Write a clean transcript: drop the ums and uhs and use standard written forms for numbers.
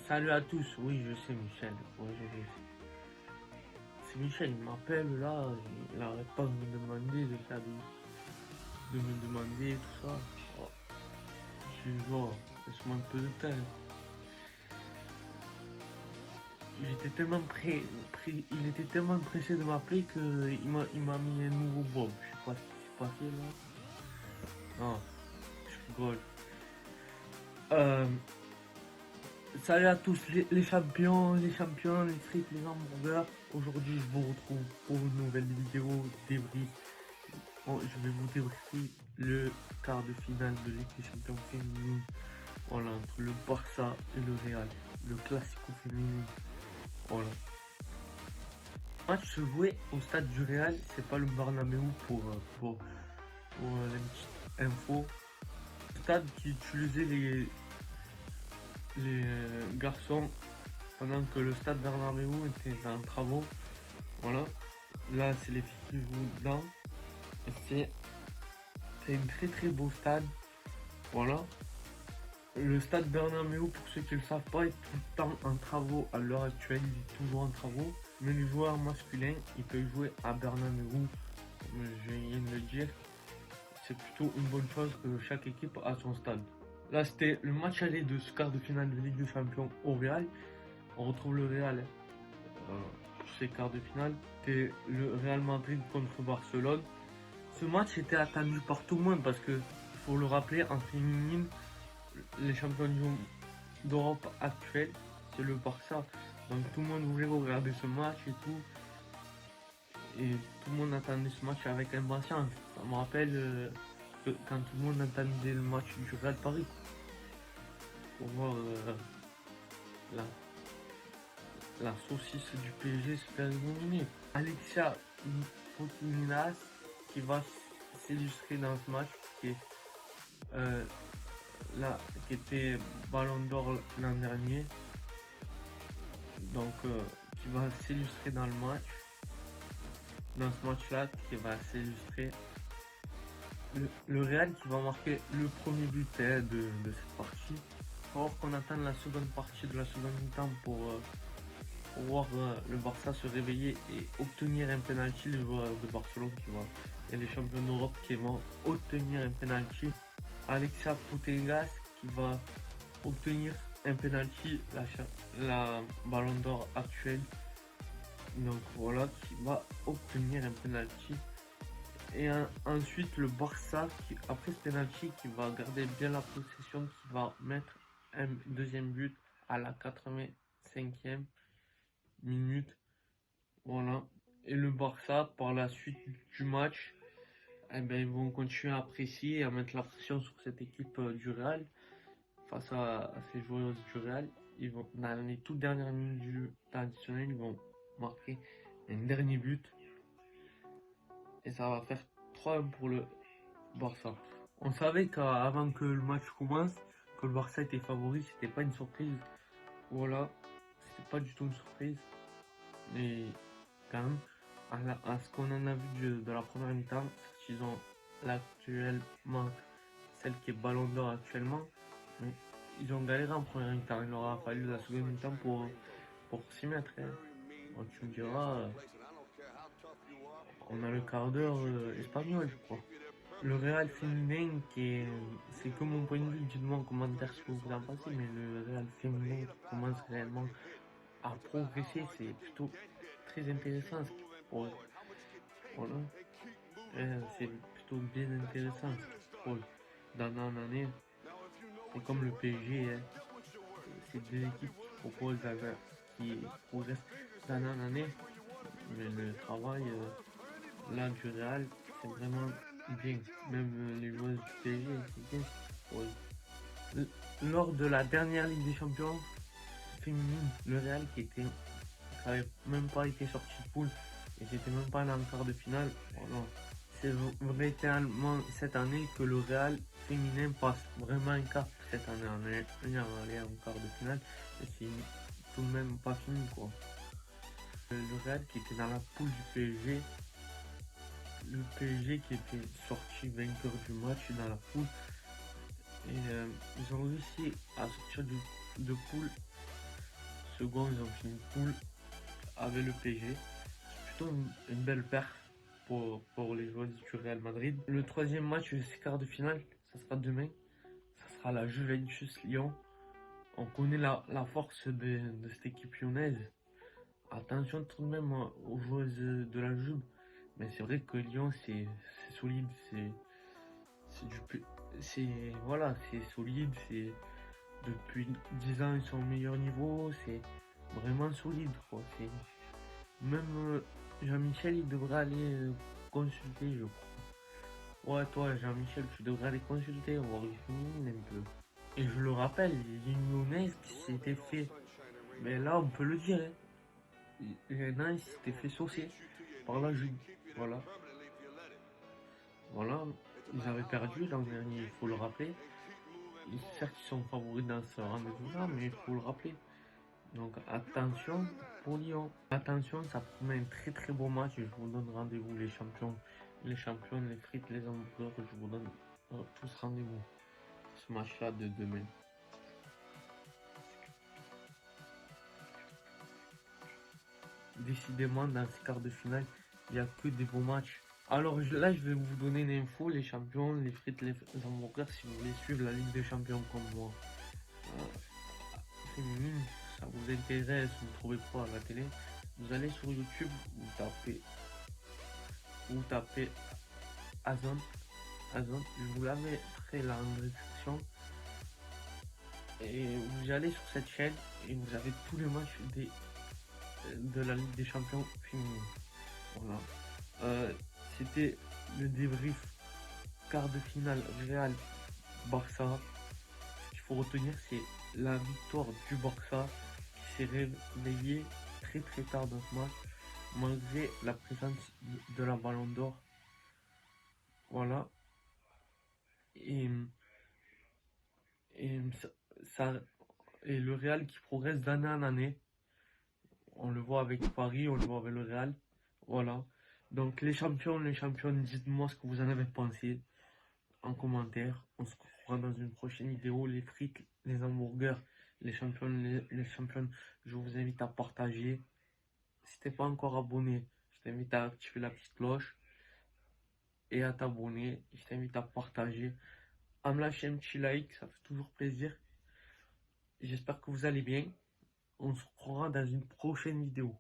Salut à tous, oui je sais Michel, oui je sais. C'est Michel, il m'appelle là, il n'arrête pas de me demander de me demander tout ça. Oh, je lui dis, oh, laisse-moi un peu de temps. Il était tellement pressé de m'appeler qu'il m'a mis un nouveau Bob. Je sais pas ce qui s'est passé là. Non, je rigole. Euh, Salut à tous les champions, les frites, les hamburgers. Aujourd'hui je vous retrouve pour une nouvelle vidéo débrief. Bon, je vais vous débriefer le quart de finale de Ligue des Champions féminine. Voilà, entre le Barça et le Real. Le Classico féminin. Voilà. Le match se jouait au stade du Real, c'est pas le Bernabéu pour les petites infos. Stade qui utilisait les garçons pendant que le stade Bernabéu était en travaux. Voilà. Là, c'est les filles qui jouent dedans. C'est un très très beau stade. Voilà. Le stade Bernabéu, pour ceux qui ne le savent pas, est tout le temps en travaux à l'heure actuelle. Il est toujours en travaux. Mais les joueurs masculins, ils peuvent jouer à Bernabéu. Comme je viens de le dire, c'est plutôt une bonne chose que chaque équipe a son stade. Là, c'était le match aller de ce quart de finale de Ligue des Champions au Real. On retrouve le Real pour ces quarts de finale. C'était le Real Madrid contre Barcelone. Ce match était attendu par tout le monde parce que, faut le rappeler, en féminine, les champions d'Europe actuels, c'est le Barça. Donc tout le monde voulait regarder ce match et tout. Et tout le monde attendait ce match avec impatience. Ça me rappelle quand tout le monde attendait le match du Real Paris. Pour voir la, la saucisse du PSG se faire éliminer. Alexia Putellas qui va s'illustrer dans ce match, qui est là, qui était Ballon d'Or l'an dernier, donc qui va s'illustrer dans le match, dans ce match-là, qui va s'illustrer. Le Real qui va marquer le premier but de cette partie. Il faut voir qu'on attend la seconde partie de la seconde mi-temps pour voir le Barça se réveiller et obtenir un penalty. Les joueurs de Barcelone et les champions d'Europe qui vont obtenir un penalty. Alexia Putellas qui va obtenir un penalty, la Ballon d'Or actuelle. Donc voilà, qui va obtenir un penalty. Et ensuite le Barça qui, après ce penalty, qui va garder bien la possession, qui va mettre un deuxième but à la 85e minute. Voilà. Et le Barça, par la suite du match, eh ben, ils vont continuer à apprécier et à mettre la pression sur cette équipe du Real. Face à ces joueuses du Real, ils vont, dans les toutes dernières minutes du temps additionnel, ils vont marquer un dernier but. Et ça va faire 3-1 pour le Barça. On savait qu'avant que le match commence, que le Barça était favori, c'était pas une surprise. Voilà, c'était pas du tout une surprise. Mais quand même, à ce qu'on en a vu de la première mi-temps, ils ont actuellement celle qui est Ballon d'Or actuellement. Mais ils ont galéré en première mi-temps. Il leur a fallu la seconde mi-temps pour s'y mettre. Hein. Donc tu me diras, on a le quart d'heure espagnol, je crois. Le Real féminin c'est que mon point de vue, dites-moi en commentaire ce que vous en pensez, mais le Real féminin qui commence réellement à progresser, c'est plutôt très intéressant. Voilà. C'est plutôt bien intéressant d'année en année. C'est comme le PSG, hein. C'est deux équipes qui proposent, qui progressent d'année en année, mais le travail là du Real, c'est vraiment bien. Même les joueurs du PSG, c'est bien. Ouais. Lors de la dernière Ligue des Champions féminine, le Real qui n'avait même pas été sorti de poule et qui n'était même pas allé en quart de finale. Voilà. C'est véritablement cette année que le Real féminin passe vraiment un cap. Cette année, on est allé en quart de finale et c'est tout de même pas fini quoi. Le Real qui était dans la poule du PSG, le PSG qui était sorti vainqueur du match dans la poule, et ils ont réussi à sortir de poule second, ils ont fini poule avec le PSG. C'est plutôt une belle perf pour les joueurs du Real Madrid. Le troisième match, c'est quart de finale, ça sera demain. Ça sera la Juventus Lyon. On connaît la force de cette équipe lyonnaise. Attention tout de même aux joueuses de la Juve. Mais c'est vrai que Lyon, c'est solide. Voilà, c'est solide. Depuis 10 ans, ils sont au meilleur niveau. C'est vraiment solide, quoi. Même Jean-Michel, il devrait aller consulter, je crois. Ouais, toi, Jean-Michel, tu devrais aller consulter, voir les féminines un peu. Et je le rappelle, il y a une lyonnaise qui s'était fait. Mais là, on peut le dire, hein. Il y en a, il s'était fait saucer par la Juve. Voilà. Voilà. Ils avaient perdu l'an dernier, il faut le rappeler. Certes, ils sont favoris dans ce rendez-vous-là, mais il faut le rappeler. Donc attention pour Lyon. Attention, ça promet un très très beau match. Je vous donne rendez-vous, les champions, les frites, les hamburgers. Je vous donne tous rendez-vous. Ce match-là de demain. Décidément, dans ce quart de finale, il n'y a que des beaux matchs. Alors là, je vais vous donner une info, les champions, les frites, les hamburgers, si vous voulez suivre la Ligue des Champions comme moi. Féminine, ça vous intéresse, vous ne trouvez pas à la télé, vous allez sur YouTube, vous tapez Azon, je vous la mettrai là en description. Et vous allez sur cette chaîne et vous avez tous les matchs de la Ligue des Champions féminine. Voilà. C'était le débrief quart de finale Real Barça. Ce qu'il faut retenir, c'est la victoire du Barça qui s'est réveillé très très tard dans ce match, malgré la présence de la Ballon d'Or. Voilà. Et, et, ça, et le Real qui progresse d'année en année. On le voit avec Paris, on le voit avec le Real. Voilà. Donc les champions, dites-moi ce que vous en avez pensé en commentaire. On se retrouvera dans une prochaine vidéo. Les frites, les hamburgers, les championnes, je vous invite à partager. Si t'es pas encore abonné, je t'invite à activer la petite cloche et à t'abonner. Je t'invite à partager, à me lâcher un petit like, ça fait toujours plaisir. J'espère que vous allez bien. On se retrouvera dans une prochaine vidéo.